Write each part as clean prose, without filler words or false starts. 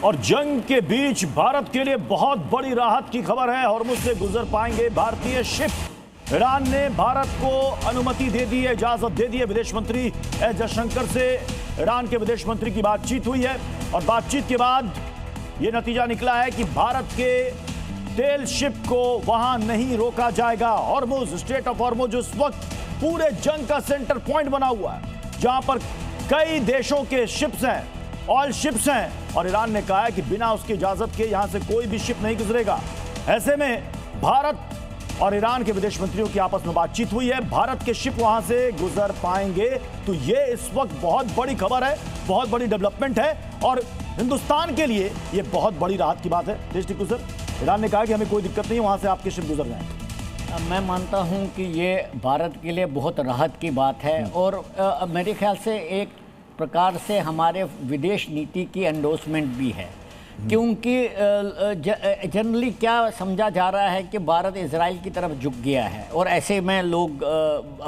और जंग के बीच भारत के लिए बहुत बड़ी राहत की खबर है। हॉर्मुज से गुजर पाएंगे भारतीय शिप। ईरान ने भारत को अनुमति दे दी है, इजाजत दे दी है। विदेश मंत्री एस जयशंकर से ईरान के विदेश मंत्री की बातचीत हुई है और बातचीत के बाद यह नतीजा निकला है कि भारत के तेल शिप को वहां नहीं रोका जाएगा। हॉर्मुज, स्ट्रेट ऑफ हॉर्मुज उस वक्त पूरे जंग का सेंटर पॉइंट बना हुआ है, जहां पर कई देशों के शिप्स हैं, ऑयल शिप्स हैं, और ईरान ने कहा है कि बिना उसकी इजाजत के यहां से कोई भी शिप नहीं गुजरेगा। ऐसे में भारत और ईरान के विदेश मंत्रियों की आपस में बातचीत हुई है, भारत के शिप वहां से गुजर पाएंगे। तो ये इस वक्त बहुत बड़ी खबर है, बहुत बड़ी डेवलपमेंट है और हिंदुस्तान के लिए ये बहुत बड़ी राहत की बात है। देश टिकुसर, ईरान ने कहा कि हमें कोई दिक्कत नहीं है, वहां से आपके शिप गुजर जाएंगे। मैं मानता हूं कि ये भारत के लिए बहुत राहत की बात है और मेरे ख्याल से एक प्रकार से हमारे विदेश नीति की एंडोर्समेंट भी है, क्योंकि जनरली क्या समझा जा रहा है कि भारत इजराइल की तरफ झुक गया है और ऐसे में लोग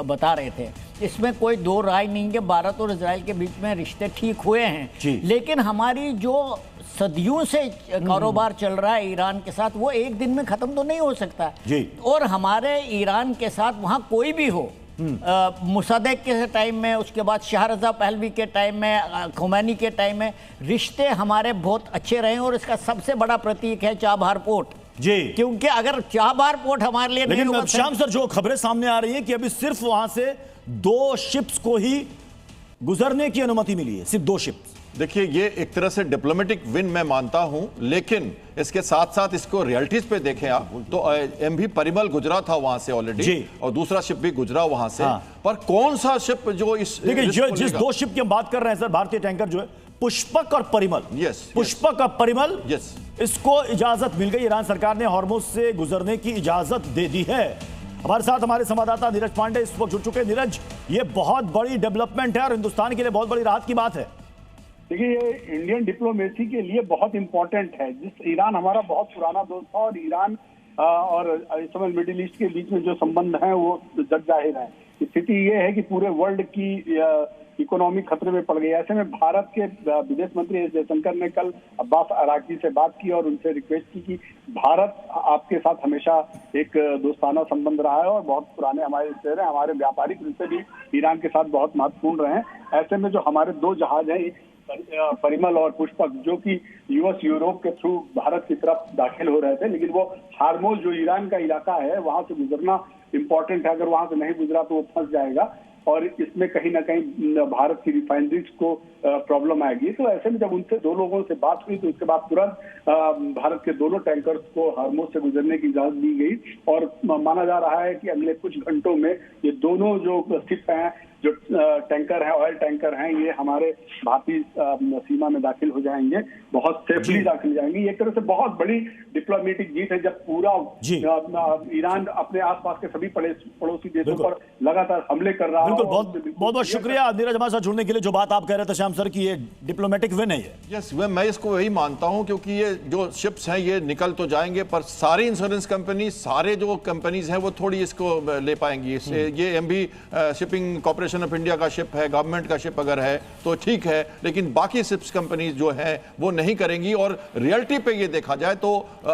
बता रहे थे। इसमें कोई दो राय नहीं है, भारत और इजराइल के बीच में रिश्ते ठीक हुए हैं, लेकिन हमारी जो सदियों से कारोबार चल रहा है ईरान के साथ, वो एक दिन में ख़त्म तो नहीं हो सकता जी। और हमारे ईरान के साथ वहाँ कोई भी हो, मुसद्देक के टाइम में, उसके बाद शाह रज़ा पहलवी के टाइम में, खुमैनी के टाइम में, रिश्ते हमारे बहुत अच्छे रहे और इसका सबसे बड़ा प्रतीक है चाबहार पोर्ट जी। क्योंकि अगर चाबहार पोर्ट हमारे लिए लेकिन नहीं, श्याम सर, जो खबरें सामने आ रही हैं कि अभी सिर्फ वहां से 2 शिप्स को ही गुजरने की अनुमति मिली है, सिर्फ 2 शिप्स। देखिए, ये एक तरह से डिप्लोमेटिक विन मैं मानता हूं, लेकिन इसके साथ साथ इसको रियलिटीज पे देखें आप तो एमवी परिमल गुजरा था वहां से ऑलरेडी और दूसरा शिप भी गुजरा वहां से। पर कौन सा शिप जो इस देखिए, जिस 2 शिप की हम बात कर रहे हैं सर, भारतीय टैंकर जो है पुष्पक और परिमल, पुष्पक और परिमल, इसको इजाजत मिल गई। ईरान सरकार ने हॉर्मुज से गुजरने की इजाजत दे दी है। हमारे साथ हमारे संवाददाता नीरज पांडे इस वक्त जुड़ चुके हैं। नीरज, ये बहुत बड़ी डेवलपमेंट है और हिंदुस्तान के लिए बहुत बड़ी राहत की बात है। देखिए, ये इंडियन डिप्लोमेसी के लिए बहुत इंपॉर्टेंट है। जिस ईरान हमारा बहुत पुराना दोस्त था और ईरान और इस समय मिडिल ईस्ट के बीच में जो संबंध हैं वो जग जाहिर है। स्थिति ये है कि पूरे वर्ल्ड की इकोनॉमी खतरे में पड़ गई। ऐसे में भारत के विदेश मंत्री एस जयशंकर ने कल अब्बास अराकी से बात की और उनसे रिक्वेस्ट की कि भारत आपके साथ हमेशा एक दोस्ताना संबंध रहा है और बहुत पुराने हमारे रिश्ते रहे, हमारे व्यापारिक रिश्ते भी ईरान के साथ बहुत महत्वपूर्ण रहे हैं। ऐसे में जो हमारे 2 जहाज हैं, परिमल और पुष्पक, जो कि यूएस यूरोप के थ्रू भारत की तरफ दाखिल हो रहे थे, लेकिन वो हॉर्मुज जो ईरान का इलाका है वहां से गुजरना इंपॉर्टेंट है। अगर वहां से नहीं गुजरा तो वो फंस जाएगा और इसमें कहीं ना कहीं भारत की रिफाइनरीज को प्रॉब्लम आएगी। तो ऐसे में जब उनसे 2 लोगों से बात हुई तो उसके बाद तुरंत भारत के दोनों टैंकर्स को हॉर्मुज से गुजरने की इजाजत दी गई और माना जा रहा है कि अगले कुछ घंटों में ये दोनों जो शिप हैं, जो टैंकर हैं, ऑयल टैंकर हैं, ये हमारे भारतीय सीमा में दाखिल हो जाएंगे, बहुत सेफली दाखिल जाएंगे। ये एक तरह से बहुत बड़ी डिप्लोमेटिक जीत है जब पूरा ईरान अपने आसपास के सभी पड़ोसी देशों पर लगातार हमले कर रहा है। बिल्कुल, बहुत शुक्रिया नीरज हमारे साथ जुड़ने के लिए। जो बात आप कह रहे थे श्याम सर की, ये डिप्लोमेटिक विन है ये। यस, मैं इसको वही मानता हूं, क्योंकि ये जो शिप्स हैं ये निकल तो जाएंगे पर सारी इंश्योरेंस कंपनी, सारे जो कंपनीज हैं वो थोड़ी इसको ले पाएंगी। ये MV shipping corporation of India का शिप है, गवर्नमेंट का शिप अगर है तो ठीक है, लेकिन बाकी शिप्स कंपनीज जो है वो नहीं करेंगी। और रियलिटी पे ये देखा जाए तो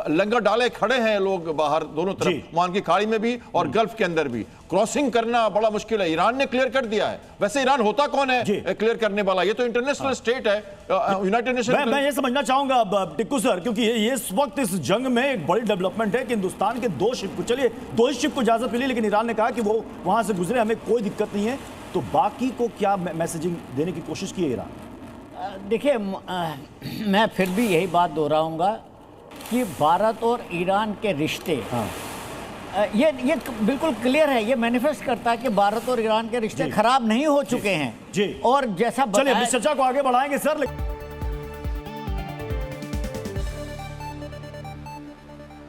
लंगर डाले खड़े हैं लोग बाहर दोनों तरफ, वहां की खाड़ी में भी और गल्फ के अंदर भी। क्रॉसिंग करना बड़ा मुश्किल है। ईरान ने क्लियर कर दिया है। वैसे ईरान होता कौन है क्लियर करने वाला? ये तो इंटरनेशनल स्टेट है, यूनाइटेड नेशन। मैं ये समझना चाहूंगा टिक्कू सर, क्योंकि ये इस वक्त इस जंग में एक बड़ी डेवलपमेंट है कि हिंदुस्तान के 2 शिप को, चलिए 2 ही शिप को इजाजत मिली, लेकिन ईरान ने कहा कि वो वहां से गुजरे, हमें कोई दिक्कत नहीं है। तो बाकी को क्या मैसेजिंग देने की कोशिश की है ईरान? देखिए, मैं फिर भी यही बात दोहराऊंगा कि भारत और ईरान के रिश्ते, ये बिल्कुल क्लियर है, ये मैनिफेस्ट करता है कि भारत और ईरान के रिश्ते खराब नहीं हो चुके हैं जी। और जैसा चलिए चर्चा को आगे बढ़ाएंगे सर।